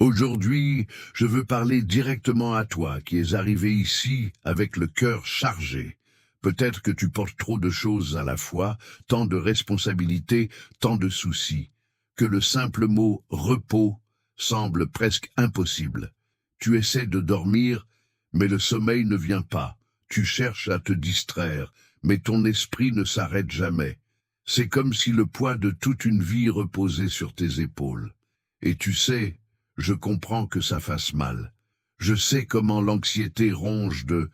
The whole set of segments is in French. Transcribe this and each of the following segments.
Aujourd'hui, je veux parler directement à toi qui es arrivé ici avec le cœur chargé. Peut-être que tu portes trop de choses à la fois, tant de responsabilités, tant de soucis, que le simple mot repos semble presque impossible. Tu essaies de dormir, mais le sommeil ne vient pas. Tu cherches à te distraire, mais ton esprit ne s'arrête jamais. C'est comme si le poids de toute une vie reposait sur tes épaules. Et tu sais, je comprends que ça fasse mal. Je sais comment l'anxiété ronge de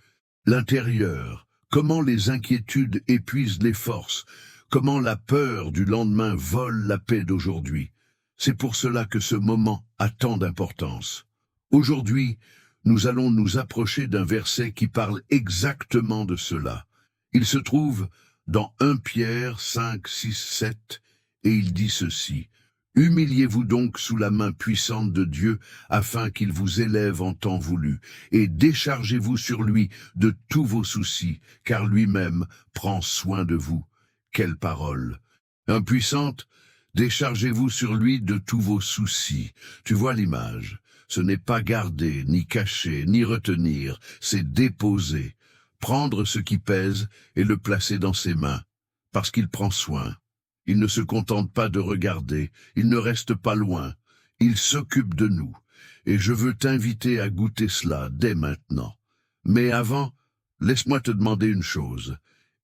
l'intérieur, comment les inquiétudes épuisent les forces, comment la peur du lendemain vole la paix d'aujourd'hui. C'est pour cela que ce moment a tant d'importance. Aujourd'hui, nous allons nous approcher d'un verset qui parle exactement de cela. Il se trouve dans 1 Pierre 5, 6, 7, et il dit ceci. Humiliez-vous donc sous la main puissante de Dieu, afin qu'il vous élève en temps voulu, et déchargez-vous sur lui de tous vos soucis, car lui-même prend soin de vous. Quelle parole! Impuissante, déchargez-vous sur lui de tous vos soucis. Tu vois l'image? Ce n'est pas garder, ni cacher, ni retenir, c'est déposer, prendre ce qui pèse et le placer dans ses mains, parce qu'il prend soin. Il ne se contente pas de regarder, il ne reste pas loin, il s'occupe de nous. Et je veux t'inviter à goûter cela dès maintenant. Mais avant, laisse-moi te demander une chose.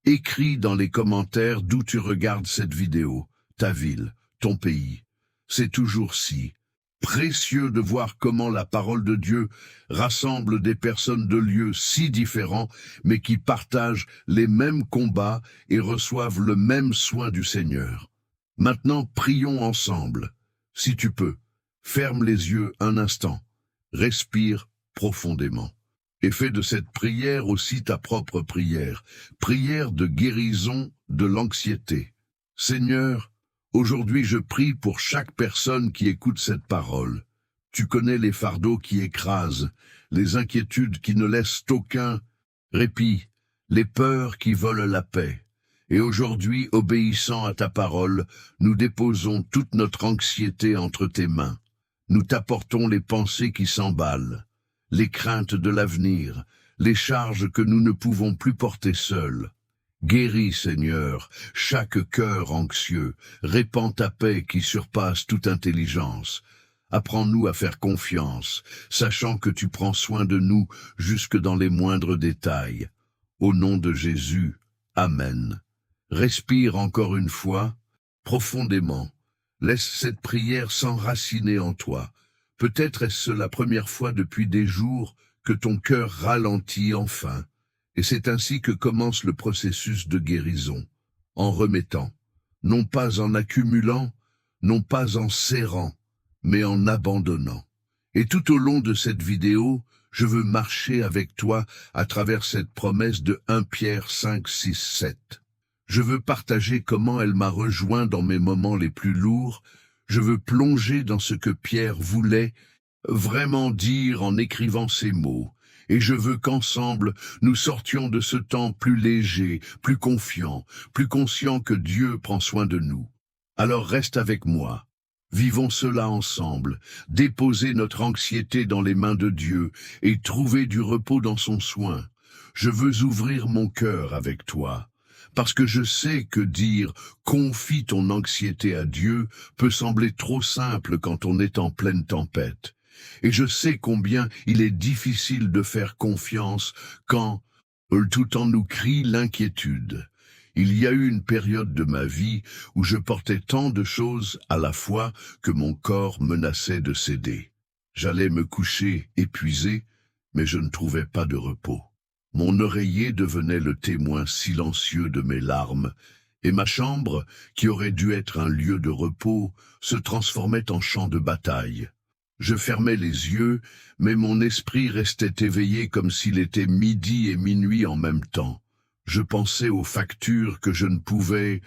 Écris dans les commentaires d'où tu regardes cette vidéo, ta ville, ton pays. C'est toujours si précieux de voir comment la parole de Dieu rassemble des personnes de lieux si différents, mais qui partagent les mêmes combats et reçoivent le même soin du Seigneur. Maintenant, prions ensemble. Si tu peux, ferme les yeux un instant, respire profondément, et fais de cette prière aussi ta propre prière, prière de guérison de l'anxiété. Seigneur, aujourd'hui, je prie pour chaque personne qui écoute cette parole. Tu connais les fardeaux qui écrasent, les inquiétudes qui ne laissent aucun répit, les peurs qui volent la paix. Et aujourd'hui, obéissant à ta parole, nous déposons toute notre anxiété entre tes mains. Nous t'apportons les pensées qui s'emballent, les craintes de l'avenir, les charges que nous ne pouvons plus porter seuls. Guéris, Seigneur, chaque cœur anxieux, répands ta paix qui surpasse toute intelligence. Apprends-nous à faire confiance, sachant que tu prends soin de nous jusque dans les moindres détails. Au nom de Jésus, Amen. Respire encore une fois, profondément. Laisse cette prière s'enraciner en toi. Peut-être est-ce la première fois depuis des jours que ton cœur ralentit enfin. Et c'est ainsi que commence le processus de guérison, en remettant, non pas en accumulant, non pas en serrant, mais en abandonnant. Et tout au long de cette vidéo, je veux marcher avec toi à travers cette promesse de 1 Pierre 5, 6, 7. Je veux partager comment elle m'a rejoint dans mes moments les plus lourds. Je veux plonger dans ce que Pierre voulait vraiment dire en écrivant ces mots. Et je veux qu'ensemble, nous sortions de ce temps plus léger, plus confiant, plus conscient que Dieu prend soin de nous. Alors reste avec moi. Vivons cela ensemble, déposer notre anxiété dans les mains de Dieu et trouver du repos dans son soin. Je veux ouvrir mon cœur avec toi, parce que je sais que dire « confie ton anxiété à Dieu » peut sembler trop simple quand on est en pleine tempête. Et je sais combien il est difficile de faire confiance quand tout en nous crie l'inquiétude. Il y a eu une période de ma vie où je portais tant de choses à la fois que mon corps menaçait de céder. J'allais me coucher épuisé, mais je ne trouvais pas de repos. Mon oreiller devenait le témoin silencieux de mes larmes, et ma chambre, qui aurait dû être un lieu de repos, se transformait en champ de bataille. Je fermais les yeux, mais mon esprit restait éveillé comme s'il était midi et minuit en même temps. Je pensais aux factures que je ne pouvais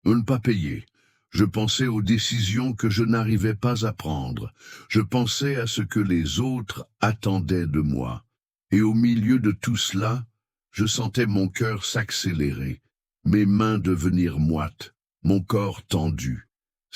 ne pas payer. Je pensais aux décisions que je n'arrivais pas à prendre. Je pensais à ce que les autres attendaient de moi. Et au milieu de tout cela, je sentais mon cœur s'accélérer, mes mains devenir moites, mon corps tendu.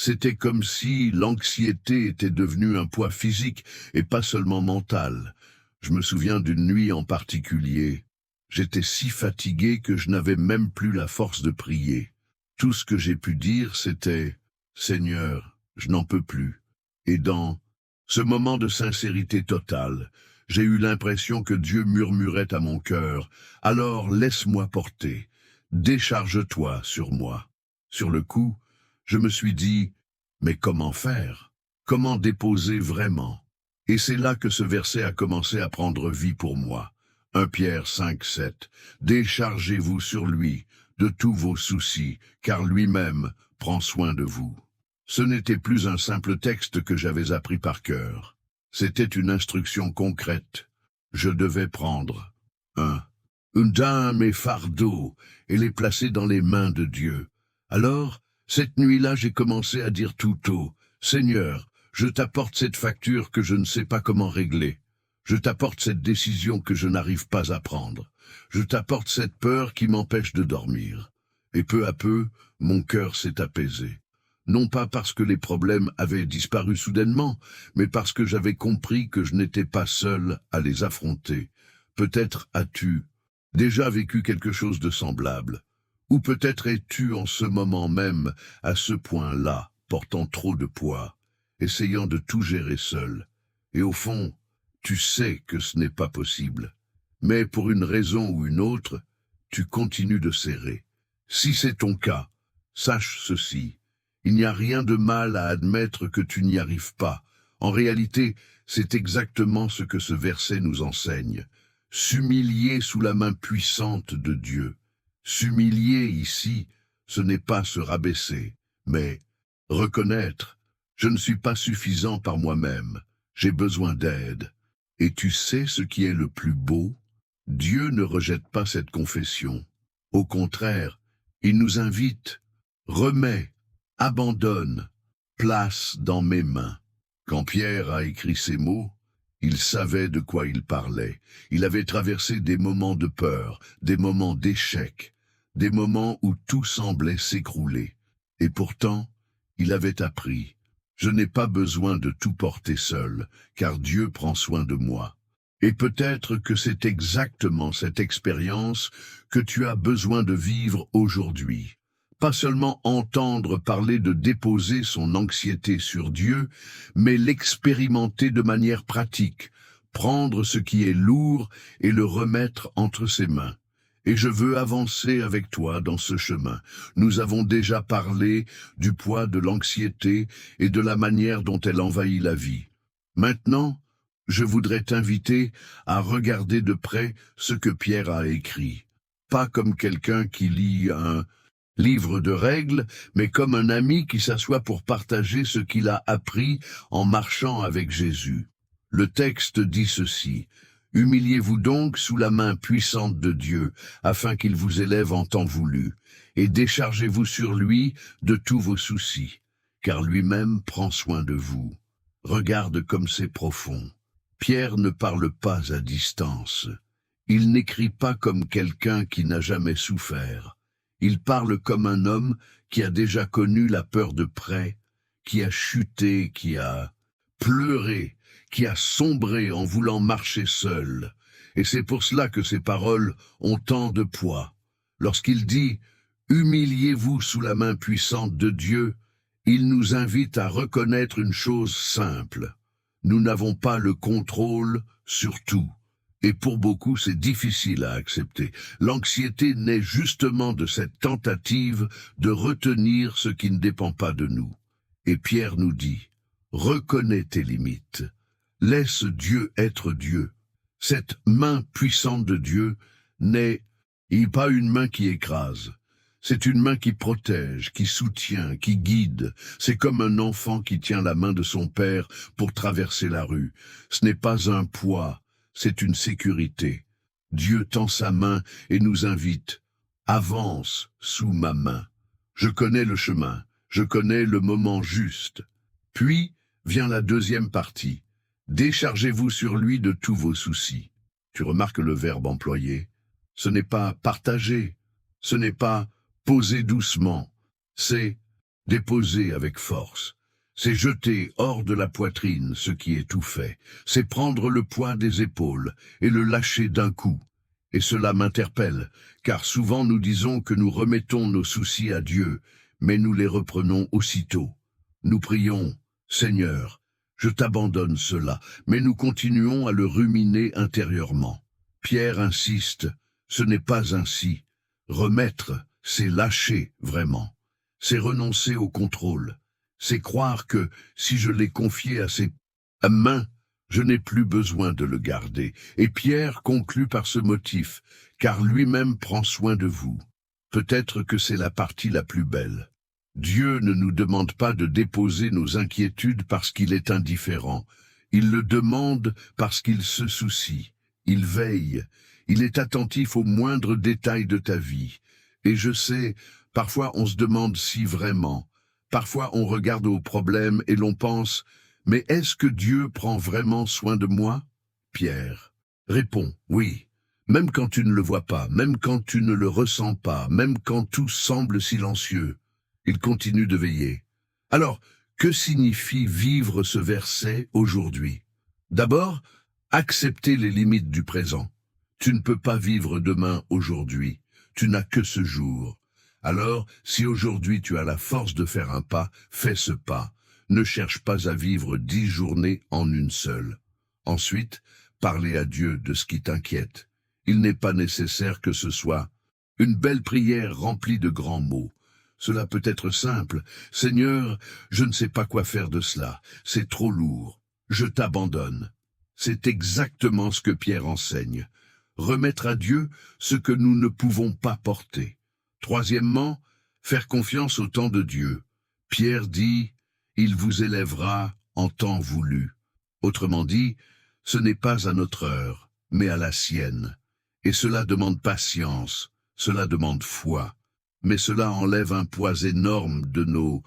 C'était comme si l'anxiété était devenue un poids physique et pas seulement mental. Je me souviens d'une nuit en particulier. J'étais si fatigué que je n'avais même plus la force de prier. Tout ce que j'ai pu dire, c'était « Seigneur, je n'en peux plus ». Et dans ce moment de sincérité totale, j'ai eu l'impression que Dieu murmurait à mon cœur « Alors laisse-moi porter, décharge-toi sur moi ». Sur le coup, je me suis dit « Mais comment faire? Comment déposer vraiment ?» Et c'est là que ce verset a commencé à prendre vie pour moi. 1 Pierre 5, 7. Déchargez-vous sur lui de tous vos soucis, car lui-même prend soin de vous. Ce n'était plus un simple texte que j'avais appris par cœur. C'était une instruction concrète. Je devais prendre une dame et fardeau et les placer dans les mains de Dieu. Alors, cette nuit-là, j'ai commencé à dire tout haut, « Seigneur, je t'apporte cette facture que je ne sais pas comment régler. Je t'apporte cette décision que je n'arrive pas à prendre. Je t'apporte cette peur qui m'empêche de dormir. » Et peu à peu, mon cœur s'est apaisé. Non pas parce que les problèmes avaient disparu soudainement, mais parce que j'avais compris que je n'étais pas seul à les affronter. Peut-être as-tu déjà vécu quelque chose de semblable. Ou peut-être es-tu en ce moment même, à ce point-là, portant trop de poids, essayant de tout gérer seul. Et au fond, tu sais que ce n'est pas possible. Mais pour une raison ou une autre, tu continues de serrer. Si c'est ton cas, sache ceci. Il n'y a rien de mal à admettre que tu n'y arrives pas. En réalité, c'est exactement ce que ce verset nous enseigne. S'humilier sous la main puissante de Dieu. S'humilier ici, ce n'est pas se rabaisser, mais reconnaître, je ne suis pas suffisant par moi-même, j'ai besoin d'aide. Et tu sais ce qui est le plus beau? Dieu ne rejette pas cette confession. Au contraire, il nous invite, remets, abandonne, place dans mes mains. Quand Pierre a écrit ces mots, il savait de quoi il parlait. Il avait traversé des moments de peur, des moments d'échec, des moments où tout semblait s'écrouler. Et pourtant, il avait appris, je n'ai pas besoin de tout porter seul, car Dieu prend soin de moi. Et peut-être que c'est exactement cette expérience que tu as besoin de vivre aujourd'hui. Pas seulement entendre parler de déposer son anxiété sur Dieu, mais l'expérimenter de manière pratique, prendre ce qui est lourd et le remettre entre ses mains. Et je veux avancer avec toi dans ce chemin. Nous avons déjà parlé du poids de l'anxiété et de la manière dont elle envahit la vie. Maintenant, je voudrais t'inviter à regarder de près ce que Pierre a écrit. Pas comme quelqu'un qui lit un livre de règles, mais comme un ami qui s'assoit pour partager ce qu'il a appris en marchant avec Jésus. Le texte dit ceci. Humiliez-vous donc sous la main puissante de Dieu, afin qu'il vous élève en temps voulu, et déchargez-vous sur lui de tous vos soucis, car lui-même prend soin de vous. Regarde comme c'est profond. Pierre ne parle pas à distance. Il n'écrit pas comme quelqu'un qui n'a jamais souffert. Il parle comme un homme qui a déjà connu la peur de près, qui a chuté, qui a pleuré, qui a sombré en voulant marcher seul. Et c'est pour cela que ces paroles ont tant de poids. Lorsqu'il dit « Humiliez-vous sous la main puissante de Dieu », il nous invite à reconnaître une chose simple. Nous n'avons pas le contrôle sur tout. Et pour beaucoup, c'est difficile à accepter. L'anxiété naît justement de cette tentative de retenir ce qui ne dépend pas de nous. Et Pierre nous dit, reconnais tes limites. Laisse Dieu être Dieu. Cette main puissante de Dieu n'est pas une main qui écrase. C'est une main qui protège, qui soutient, qui guide. C'est comme un enfant qui tient la main de son père pour traverser la rue. Ce n'est pas un poids, c'est une sécurité. Dieu tend sa main et nous invite. Avance sous ma main. Je connais le chemin, je connais le moment juste. Puis vient la deuxième partie. Déchargez-vous sur lui de tous vos soucis. Tu remarques le verbe employé. Ce n'est pas partager, ce n'est pas poser doucement, c'est déposer avec force. C'est jeter hors de la poitrine ce qui est tout fait. C'est prendre le poids des épaules et le lâcher d'un coup. Et cela m'interpelle, car souvent nous disons que nous remettons nos soucis à Dieu, mais nous les reprenons aussitôt. Nous prions, Seigneur, je t'abandonne cela, mais nous continuons à le ruminer intérieurement. Pierre insiste, ce n'est pas ainsi. Remettre, c'est lâcher vraiment. C'est renoncer au contrôle. C'est croire que, si je l'ai confié à ses mains, je n'ai plus besoin de le garder. Et Pierre conclut par ce motif, car lui-même prend soin de vous. Peut-être que c'est la partie la plus belle. Dieu ne nous demande pas de déposer nos inquiétudes parce qu'il est indifférent. Il le demande parce qu'il se soucie. Il veille. Il est attentif aux moindres détails de ta vie. Et je sais, parfois on se demande si vraiment. Parfois on regarde aux problèmes et l'on pense, mais est-ce que Dieu prend vraiment soin de moi? Pierre répond, oui. Même quand tu ne le vois pas, même quand tu ne le ressens pas, même quand tout semble silencieux. Il continue de veiller. Alors, que signifie vivre ce verset aujourd'hui? D'abord, accepter les limites du présent. Tu ne peux pas vivre demain aujourd'hui. Tu n'as que ce jour. Alors, si aujourd'hui tu as la force de faire un pas, fais ce pas. Ne cherche pas à vivre 10 journées en une seule. Ensuite, parlez à Dieu de ce qui t'inquiète. Il n'est pas nécessaire que ce soit une belle prière remplie de grands mots. Cela peut être simple. Seigneur, je ne sais pas quoi faire de cela. C'est trop lourd. Je t'abandonne. C'est exactement ce que Pierre enseigne. Remettre à Dieu ce que nous ne pouvons pas porter. Troisièmement, faire confiance au temps de Dieu. Pierre dit, « Il vous élèvera en temps voulu ». Autrement dit, ce n'est pas à notre heure, mais à la sienne. Et cela demande patience, cela demande foi. Mais cela enlève un poids énorme de nos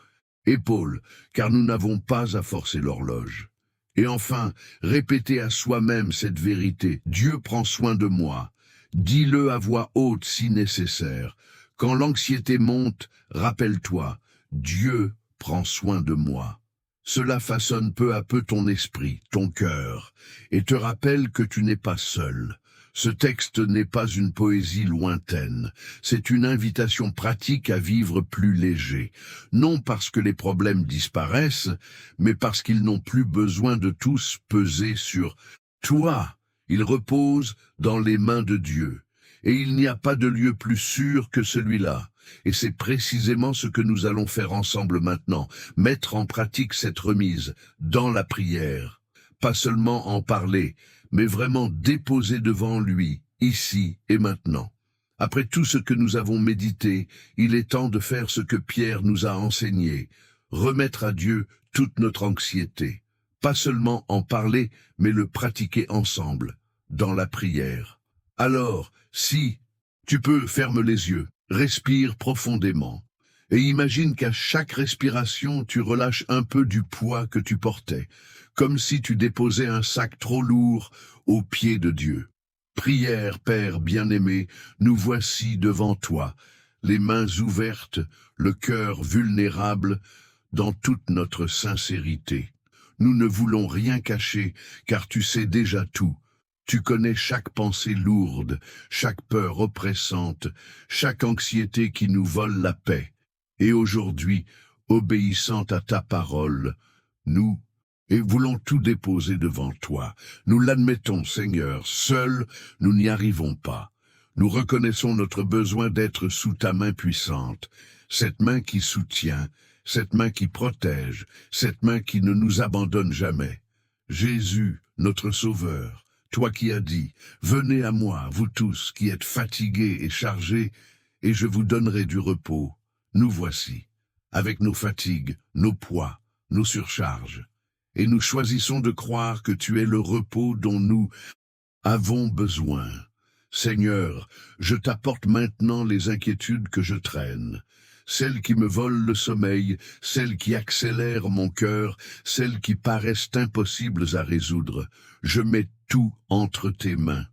épaules, car nous n'avons pas à forcer l'horloge. Et enfin, répéter à soi-même cette vérité, « Dieu prend soin de moi ». Dis-le à voix haute si nécessaire. Quand l'anxiété monte, rappelle-toi, Dieu prend soin de moi. Cela façonne peu à peu ton esprit, ton cœur, et te rappelle que tu n'es pas seul. Ce texte n'est pas une poésie lointaine, c'est une invitation pratique à vivre plus léger, non parce que les problèmes disparaissent, mais parce qu'ils n'ont plus besoin de tous peser sur toi. Ils reposent dans les mains de Dieu. Et il n'y a pas de lieu plus sûr que celui-là. Et c'est précisément ce que nous allons faire ensemble maintenant, mettre en pratique cette remise dans la prière. Pas seulement en parler, mais vraiment déposer devant lui, ici et maintenant. Après tout ce que nous avons médité, il est temps de faire ce que Pierre nous a enseigné, remettre à Dieu toute notre anxiété. Pas seulement en parler, mais le pratiquer ensemble, dans la prière. Alors, si tu peux, ferme les yeux, respire profondément, et imagine qu'à chaque respiration, tu relâches un peu du poids que tu portais, comme si tu déposais un sac trop lourd aux pieds de Dieu. Prière, Père bien-aimé, nous voici devant toi, les mains ouvertes, le cœur vulnérable, dans toute notre sincérité. Nous ne voulons rien cacher, car tu sais déjà tout. Tu connais chaque pensée lourde, chaque peur oppressante, chaque anxiété qui nous vole la paix. Et aujourd'hui, obéissant à ta parole, nous voulons tout déposer devant toi. Nous l'admettons, Seigneur, seuls, nous n'y arrivons pas. Nous reconnaissons notre besoin d'être sous ta main puissante, cette main qui soutient, cette main qui protège, cette main qui ne nous abandonne jamais. Jésus, notre Sauveur, toi qui as dit, « Venez à moi, vous tous qui êtes fatigués et chargés, et je vous donnerai du repos. » Nous voici, avec nos fatigues, nos poids, nos surcharges. Et nous choisissons de croire que tu es le repos dont nous avons besoin. Seigneur, je t'apporte maintenant les inquiétudes que je traîne, celles qui me volent le sommeil, celles qui accélèrent mon cœur, celles qui paraissent impossibles à résoudre. Je mets tout entre tes mains.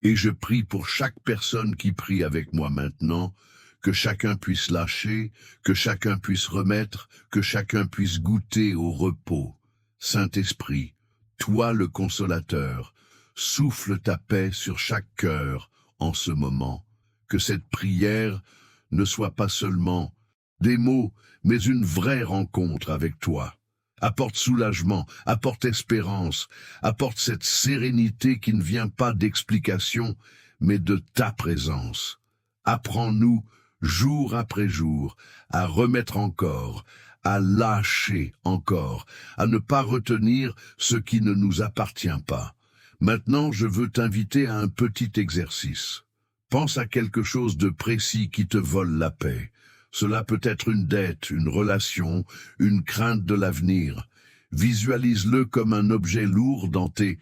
Et je prie pour chaque personne qui prie avec moi maintenant, que chacun puisse lâcher, que chacun puisse remettre, que chacun puisse goûter au repos. Saint-Esprit, toi le consolateur, souffle ta paix sur chaque cœur en ce moment. Que cette prière ne soit pas seulement des mots, mais une vraie rencontre avec toi. Apporte soulagement, apporte espérance, apporte cette sérénité qui ne vient pas d'explication, mais de ta présence. Apprends-nous, jour après jour, à remettre encore, à lâcher encore, à ne pas retenir ce qui ne nous appartient pas. Maintenant, je veux t'inviter à un petit exercice. Pense à quelque chose de précis qui te vole la paix. Cela peut être une dette, une relation, une crainte de l'avenir. Visualise-le comme un objet lourd dans tes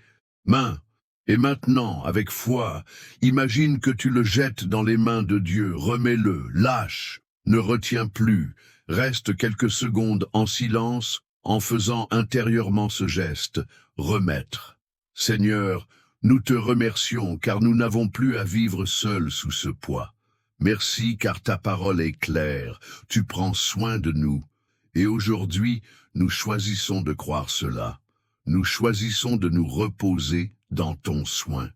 mains. Et maintenant, avec foi, imagine que tu le jettes dans les mains de Dieu. Remets-le, lâche, ne retiens plus. Reste quelques secondes en silence en faisant intérieurement ce geste. Remettre. Seigneur, nous te remercions car nous n'avons plus à vivre seuls sous ce poids. Merci car ta parole est claire, tu prends soin de nous. Et aujourd'hui, nous choisissons de croire cela. Nous choisissons de nous reposer dans ton soin.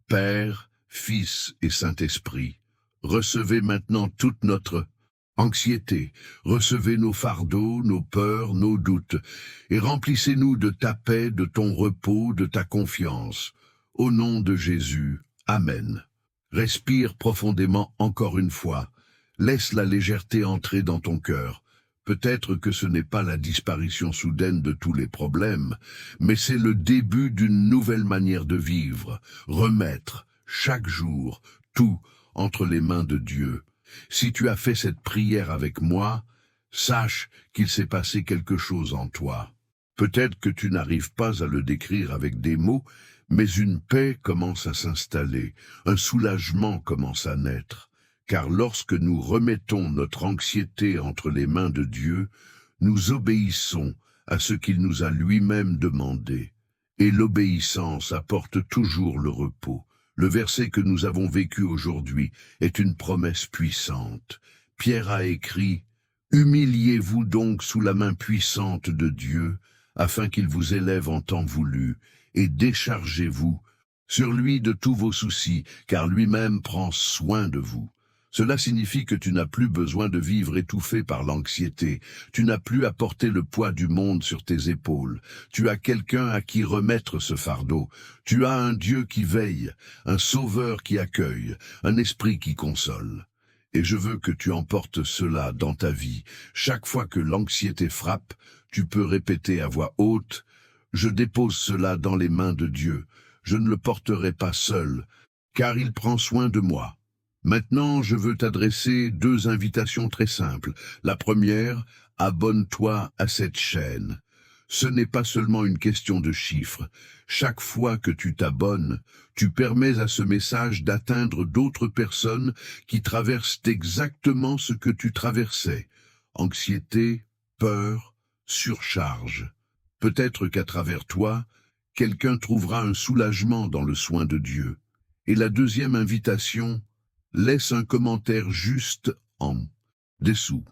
Père, Fils et Saint-Esprit, recevez maintenant toute notre anxiété, recevez nos fardeaux, nos peurs, nos doutes, et remplissez-nous de ta paix, de ton repos, de ta confiance. Au nom de Jésus, Amen. Respire profondément encore une fois. Laisse la légèreté entrer dans ton cœur. Peut-être que ce n'est pas la disparition soudaine de tous les problèmes, mais c'est le début d'une nouvelle manière de vivre. Remettre, chaque jour, tout entre les mains de Dieu. Si tu as fait cette prière avec moi, sache qu'il s'est passé quelque chose en toi. Peut-être que tu n'arrives pas à le décrire avec des mots, mais une paix commence à s'installer, un soulagement commence à naître, car lorsque nous remettons notre anxiété entre les mains de Dieu, nous obéissons à ce qu'il nous a lui-même demandé. Et l'obéissance apporte toujours le repos. Le verset que nous avons vécu aujourd'hui est une promesse puissante. Pierre a écrit « Humiliez-vous donc sous la main puissante de Dieu, afin qu'il vous élève en temps voulu, et déchargez-vous sur lui de tous vos soucis, car lui-même prend soin de vous. » Cela signifie que tu n'as plus besoin de vivre étouffé par l'anxiété, tu n'as plus à porter le poids du monde sur tes épaules, tu as quelqu'un à qui remettre ce fardeau, tu as un Dieu qui veille, un Sauveur qui accueille, un Esprit qui console. Et je veux que tu emportes cela dans ta vie. Chaque fois que l'anxiété frappe, tu peux répéter à voix haute « Je dépose cela dans les mains de Dieu, je ne le porterai pas seul, car il prend soin de moi. » Maintenant, je veux t'adresser 2 invitations très simples. La première, abonne-toi à cette chaîne. Ce n'est pas seulement une question de chiffres. Chaque fois que tu t'abonnes, tu permets à ce message d'atteindre d'autres personnes qui traversent exactement ce que tu traversais. Anxiété, peur, surcharge. Peut-être qu'à travers toi, quelqu'un trouvera un soulagement dans le soin de Dieu. Et la deuxième invitation, laisse un commentaire juste en dessous.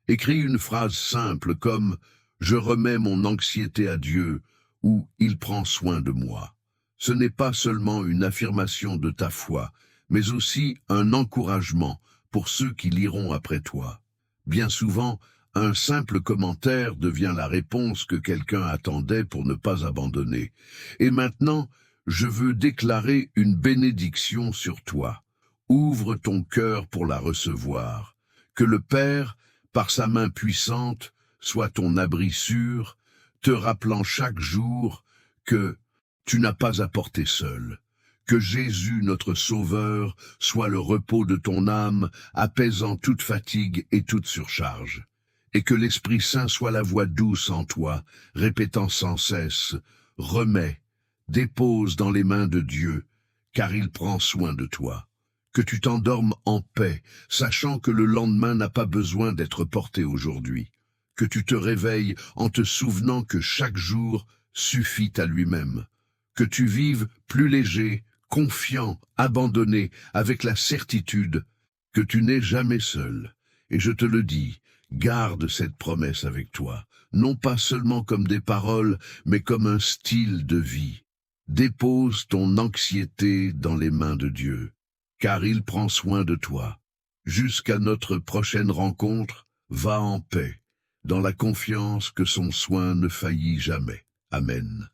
Écris une phrase simple comme « Je remets mon anxiété à Dieu » ou « Il prend soin de moi ». Ce n'est pas seulement une affirmation de ta foi, mais aussi un encouragement pour ceux qui liront après toi. Bien souvent, un simple commentaire devient la réponse que quelqu'un attendait pour ne pas abandonner. Et maintenant, je veux déclarer une bénédiction sur toi. Ouvre ton cœur pour la recevoir. Que le Père, par sa main puissante, soit ton abri sûr, te rappelant chaque jour que tu n'as pas à porter seul. Que Jésus, notre Sauveur, soit le repos de ton âme, apaisant toute fatigue et toute surcharge. Et que l'Esprit Saint soit la voix douce en toi, répétant sans cesse « Remets, dépose dans les mains de Dieu, car il prend soin de toi. » Que tu t'endormes en paix, sachant que le lendemain n'a pas besoin d'être porté aujourd'hui. Que tu te réveilles en te souvenant que chaque jour suffit à lui-même. Que tu vives plus léger, confiant, abandonné, avec la certitude que tu n'es jamais seul. Et je te le dis, garde cette promesse avec toi, non pas seulement comme des paroles, mais comme un style de vie. Dépose ton anxiété dans les mains de Dieu, car il prend soin de toi. Jusqu'à notre prochaine rencontre, va en paix, dans la confiance que son soin ne faillit jamais. Amen.